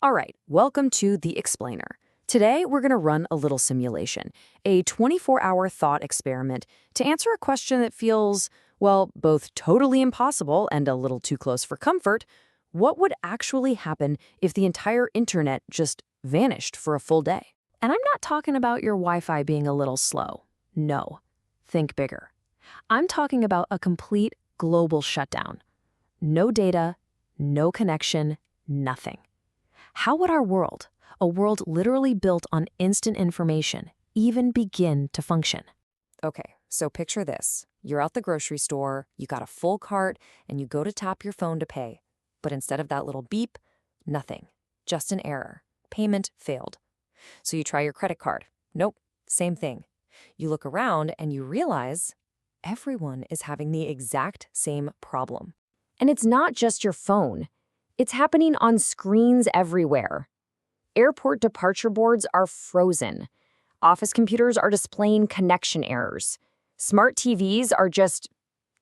All right, welcome to The Explainer. Today, we're going to run a little simulation, a 24-hour thought experiment to answer a question that feels, well, both totally impossible and a little too close for comfort. What would actually happen if the entire internet just vanished for a full day? And I'm not talking about your Wi-Fi being a little slow. No, think bigger. I'm talking about a complete global shutdown. No data, no connection, nothing. How would our world, a world literally built on instant information, even begin to function? Okay, so picture this. You're at the grocery store, you got a full cart, and you go to tap your phone to pay. But instead of that little beep, nothing. Just an error. Payment failed. So you try your credit card. Nope, same thing. You look around and you realize everyone is having the exact same problem. And it's not just your phone. It's happening on screens everywhere. Airport departure boards are frozen. Office computers are displaying connection errors. Smart TVs are just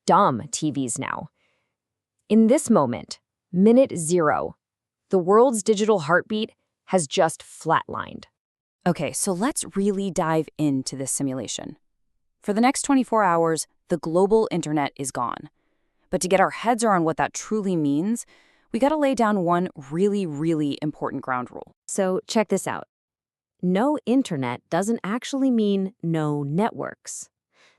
dumb TVs now. In this moment, minute zero, the world's digital heartbeat has just flatlined. Okay, so let's really dive into this simulation. For the next 24 hours, the global internet is gone. But to get our heads around what that truly means, we gotta lay down one really, really important ground rule. So check this out. No internet doesn't actually mean no networks.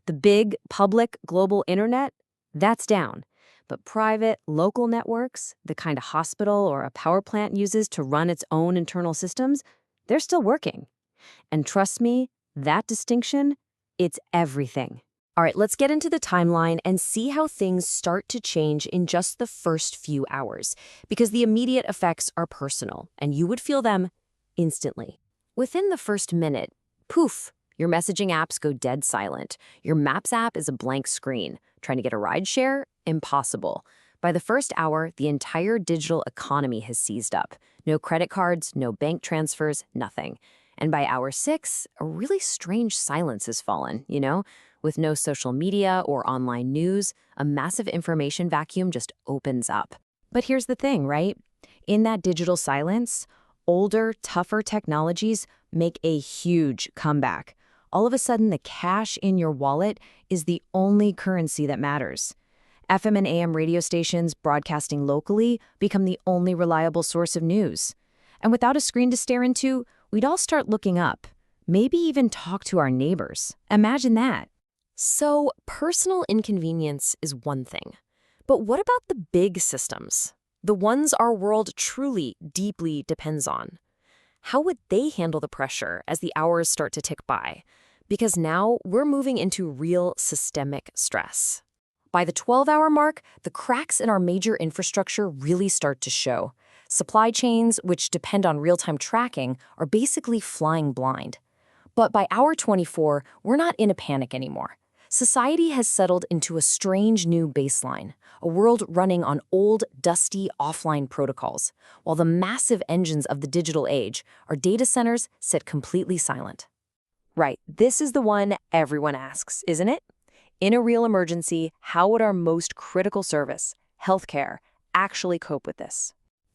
The big, public, global internet, that's down. But private, local networks, the kind a hospital or a power plant uses to run its own internal systems, they're still working. And trust me, that distinction, it's everything. All right, let's get into the timeline and see how things start to change in just the first few hours, because the immediate effects are personal, and you would feel them instantly. Within the first minute, poof, your messaging apps go dead silent. Your Maps app is a blank screen. Trying to get a ride share? Impossible. By the first hour, the entire digital economy has seized up. No credit cards, no bank transfers, nothing. And by hour 6, a really strange silence has fallen, With no social media or online news, a massive information vacuum just opens up. But here's the thing, right? In that digital silence, older, tougher technologies make a huge comeback. All of a sudden, the cash in your wallet is the only currency that matters. FM and AM radio stations broadcasting locally become the only reliable source of news. And without a screen to stare into, we'd all start looking up, maybe even talk to our neighbors. Imagine that. So, personal inconvenience is one thing. But what about the big systems? The ones our world truly, deeply depends on? How would they handle the pressure as the hours start to tick by? Because now we're moving into real systemic stress. By the 12-hour mark, the cracks in our major infrastructure really start to show. Supply chains, which depend on real-time tracking, are basically flying blind. But by hour 24, we're not in a panic anymore. Society has settled into a strange new baseline, a world running on old, dusty, offline protocols, while the massive engines of the digital age, our data centers, sit completely silent. Right, this is the one everyone asks, isn't it? In a real emergency, how would our most critical service, healthcare, actually cope with this?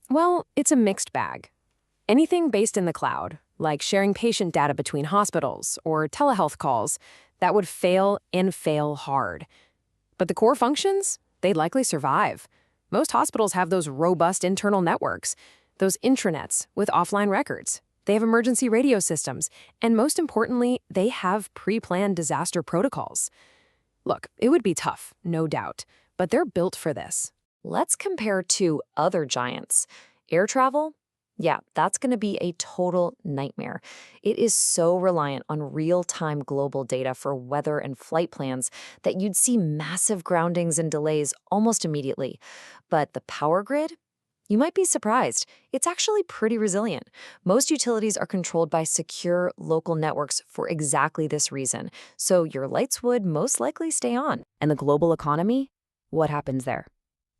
Well, it's a mixed bag. Anything based in the cloud, like sharing patient data between hospitals or telehealth calls, that would fail and fail hard. But the core functions, they'd likely survive. Most hospitals have those robust internal networks, those intranets with offline records. They have emergency radio systems, and most importantly, they have pre-planned disaster protocols. Look, it would be tough, no doubt, but they're built for this. Let's compare to other giants. Air travel? Yeah, that's going to be a total nightmare. It is so reliant on real-time global data for weather and flight plans that you'd see massive groundings and delays almost immediately. But the power grid? You might be surprised. It's actually pretty resilient. Most utilities are controlled by secure local networks for exactly this reason. So your lights would most likely stay on. And the global economy? What happens there?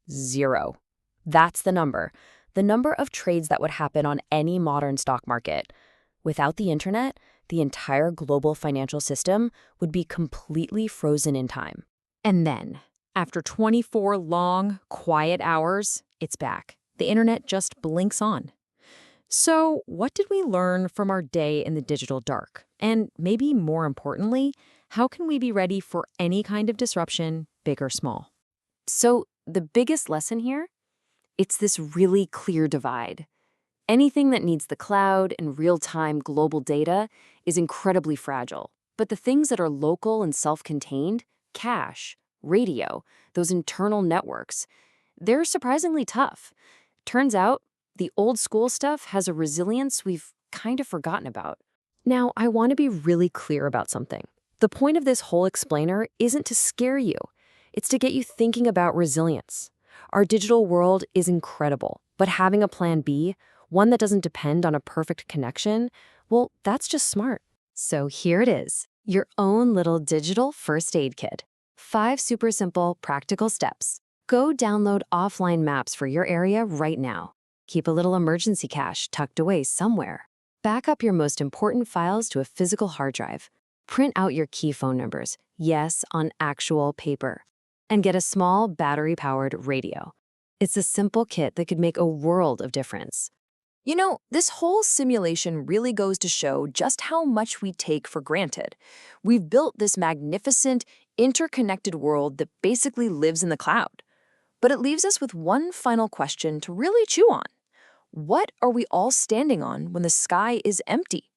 Zero. That's the number. The number of trades that would happen on any modern stock market. Without the internet, the entire global financial system would be completely frozen in time. And then, after 24 long, quiet hours, it's back. The internet just blinks on. So, what did we learn from our day in the digital dark? And maybe more importantly, how can we be ready for any kind of disruption, big or small? So, the biggest lesson here, it's this really clear divide. Anything that needs the cloud and real-time global data is incredibly fragile. But the things that are local and self-contained, cache, radio, those internal networks, they're surprisingly tough. Turns out, the old school stuff has a resilience we've kind of forgotten about. Now, I want to be really clear about something. The point of this whole explainer isn't to scare you, it's to get you thinking about resilience. Our digital world is incredible, but having a plan B, one that doesn't depend on a perfect connection, well, that's just smart. So here it is, your own little digital first aid kit. 5 super simple, practical steps. Go download offline maps for your area right now. Keep a little emergency cache tucked away somewhere. Back up your most important files to a physical hard drive. Print out your key phone numbers, yes, on actual paper. And get a small battery-powered radio. It's a simple kit that could make a world of difference. You know, this whole simulation really goes to show just how much we take for granted. We've built this magnificent, interconnected world that basically lives in the cloud. But it leaves us with one final question to really chew on. What are we all standing on when the sky is empty?